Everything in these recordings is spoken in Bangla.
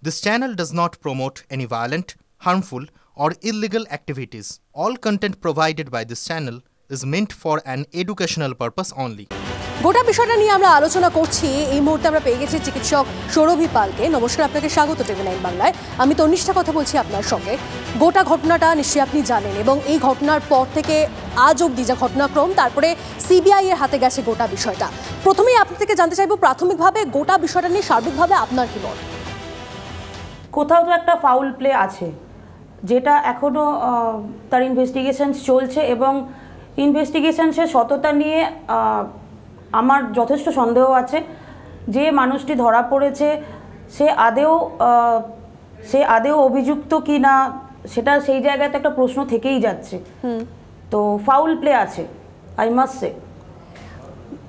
This channel does not promote any violent, harmful, or illegal activities. All content provided by this channel is meant for an educational purpose only. গোটা বিষয়টা নিয়ে আমরা আলোচনা করছি। এই মুহূর্তে আমরা পেয়ে গেছি চিকিৎসক সৌরভী পালকে। নমস্কার, আপনাকে স্বাগত টিভি9 বাংলায়। আমি তনিষ্ঠা কথা বলছি আপনার সঙ্গে। গোটা ঘটনাটা নিশ্চয়ই আপনি জানেন এবং এই ঘটনার পর থেকে আজ অবধি যে ঘটনাক্রম, তারপরে সিবিআই এর হাতে গেছে গোটা বিষয়টা। প্রথমেই আপনার থেকে জানতে চাইবো, প্রাথমিকভাবে গোটা বিষয়টা নিয়ে সার্বিকভাবে আপনার কি মত? কোথাও তো একটা ফাউল প্লে আছে, যেটা এখনও তার ইনভেস্টিগেশন চলছে এবং ইনভেস্টিগেশনসের সততা নিয়ে আমার যথেষ্ট সন্দেহ আছে। যে মানুষটি ধরা পড়েছে সে আদেও অভিযুক্ত কি না, সেটা সেই জায়গাতে একটা প্রশ্ন থেকেই যাচ্ছে। তো ফাউল প্লে আছে, আই মাস্ট সে।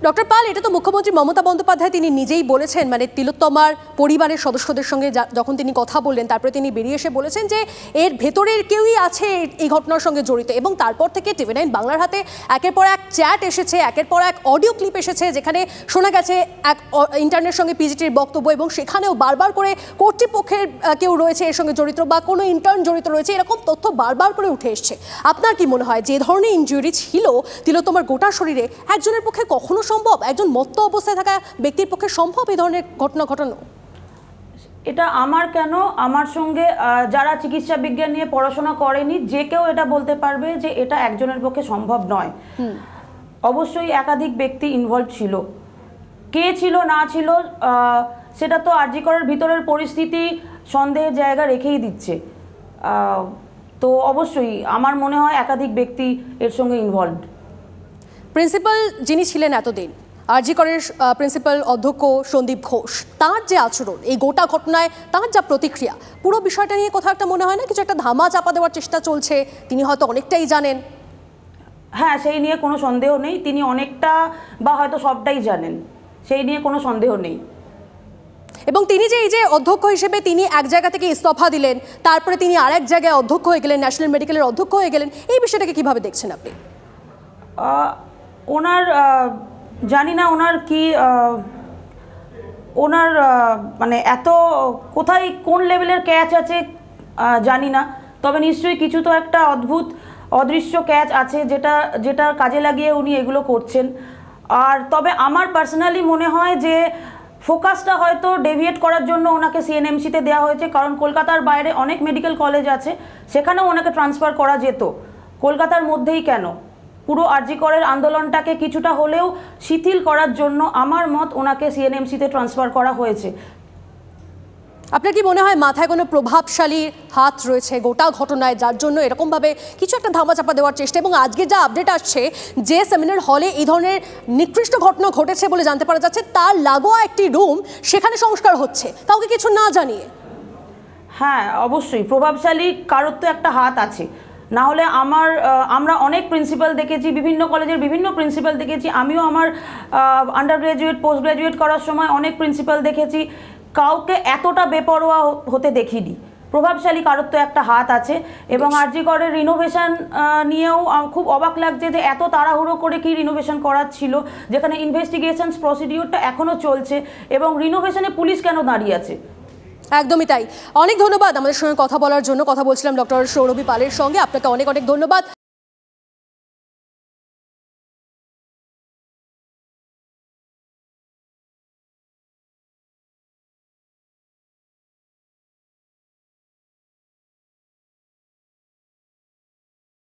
ডক্টর পাল, এটা তো মুখ্যমন্ত্রী মমতা বন্দ্যোপাধ্যায় তিনি নিজেই বলেছেন, মানে তিলোত্তমার পরিবারের সদস্যদের সঙ্গে যখন তিনি কথা বললেন, তারপরে তিনি বেরিয়ে এসে বলেছেন যে এর ভেতরের কেউই আছে এই ঘটনার সঙ্গে জড়িত। এবং তারপর থেকে টিভি9 বাংলার হাতে একের পর এক চ্যাট এসেছে, একের পর এক অডিও ক্লিপ এসেছে, যেখানে শোনা গেছে এক ইন্টার্নের সঙ্গে পিজিটির বক্তব্য, এবং সেখানেও বারবার করে কর্তৃপক্ষের কেউ রয়েছে এর সঙ্গে জড়িত বা কোনো ইন্টার্ন জড়িত রয়েছে, এরকম তথ্য বারবার করে উঠে এসছে। আপনার কি মনে হয় যে ধরনের ইনজুরি ছিল তিলোত্তমার গোটা শরীরে, একজনের পক্ষে কখনো সম্ভব, একজন মত্ত অবস্থায় থাকা ব্যক্তির পক্ষে সম্ভব এই ধরনের ঘটনা ঘটানো? এটা আমার কেন, আমার সঙ্গে যারা চিকিৎসা বিজ্ঞান নিয়ে পড়াশোনা করেনি যে কেউ এটা বলতে পারবে যে এটা একজনের পক্ষে সম্ভব নয়। অবশ্যই একাধিক ব্যক্তি ইনভলভ ছিল। কে ছিল না ছিল সেটা তো আরজি করের ভিতরের পরিস্থিতি সন্দেহের জায়গা রেখেই দিচ্ছে। তো অবশ্যই আমার মনে হয় একাধিক ব্যক্তি এর সঙ্গে ইনভলভড। প্রিন্সিপাল যিনি ছিলেন এতদিন, আরজি করের প্রিন্সিপাল অধ্যক্ষ সন্দীপ ঘোষ, তার যে আচরণ, এই গোটা ঘটনায় তার যা প্রতিক্রিয়া, পুরো বিষয়টা নিয়ে কোথাও একটা মনে হয় না কিছু একটা ধামা চাপা দেওয়ার চেষ্টা চলছে? তিনি হয়তো অনেকটাই জানেন। হ্যাঁ, সেই নিয়ে কোনো সন্দেহ নেই। তিনি অনেকটা বা হয়তো সবটাই জানেন, সেই নিয়ে কোনো সন্দেহ নেই। এবং তিনি যে এই যে অধ্যক্ষ হিসেবে তিনি এক জায়গা থেকে ইস্তফা দিলেন, তারপরে তিনি আরেক জায়গায় অধ্যক্ষ হয়ে গেলেন, ন্যাশনাল মেডিকেলের অধ্যক্ষ হয়ে গেলেন, এই বিষয়টাকে কিভাবে দেখছেন আপনি? ওনার জানি না ওনার কি ওনার মানে এত কোথায় কোন লেভেলের ক্যাচ আছে জানি না, তবে নিশ্চয়ই কিছু তো একটা অদ্ভুত অদৃশ্য ক্যাচ আছে যেটা কাজে লাগিয়ে উনি এগুলো করছেন। আর তবে আমার পার্সোনালি মনে হয় যে ফোকাসটা হয়তো ডেভিয়েট করার জন্য ওনাকে সিএনএমসিতে দেওয়া হয়েছে, কারণ কলকাতার বাইরে অনেক মেডিকেল কলেজ আছে, সেখানেও ওনাকে ট্রান্সফার করা যেত। কলকাতার মধ্যেই কেন? পুরো আরজি করের আন্দোলনটাকে কিছুটা হলেও শিথিল করার জন্য আমার মত ওনাকে সিএনএমসিতে ট্রান্সফার করা হয়েছে। আপনার কি মনে হয় মাথায় কোনো প্রভাবশালী হাত রয়েছে গোটা ঘটনায়, যার জন্য এরকমভাবে কিছু একটা ধামাচাপা দেওয়ার চেষ্টা? এবং আজকে যা আপডেট আসছে যে সেমিনার হলে এই ধরনের নিকৃষ্ট ঘটনা ঘটেছে বলে জানতে পারা যাচ্ছে, তার লাগোয়া একটি রুম, সেখানে সংস্কার হচ্ছে কাউকে কিছু না জানিয়ে। হ্যাঁ, অবশ্যই প্রভাবশালী কারোর তো একটা হাত আছে, না হলে আমরা অনেক প্রিন্সিপাল দেখেছি, বিভিন্ন কলেজের বিভিন্ন প্রিন্সিপাল দেখেছি। আমিও আমার আন্ডার গ্র্যাজুয়েট পোস্ট গ্র্যাজুয়েট করার সময় অনেক প্রিন্সিপাল দেখেছি, কাউকে এতটা বেপরোয়া হতে দেখিনি। প্রভাবশালী কারোর তো একটা হাত আছে। এবং আরজি করের রিনোভেশন নিয়েও খুব অবাক লাগছে যে এত তাড়াহুড়ো করে কি রিনোভেশন করার ছিল, যেখানে ইনভেস্টিগেশনস প্রসিডিওরটা এখনও চলছে, এবং রিনোভেশনে পুলিশ কেন দাঁড়িয়ে আছে? একদমই তাই। অনেক ধন্যবাদ আমাদের সঙ্গে কথা বলার জন্য। কথা বলছিলাম ডক্টর সৌরভী পালের সঙ্গে। আপনাকে অনেক অনেক ধন্যবাদ।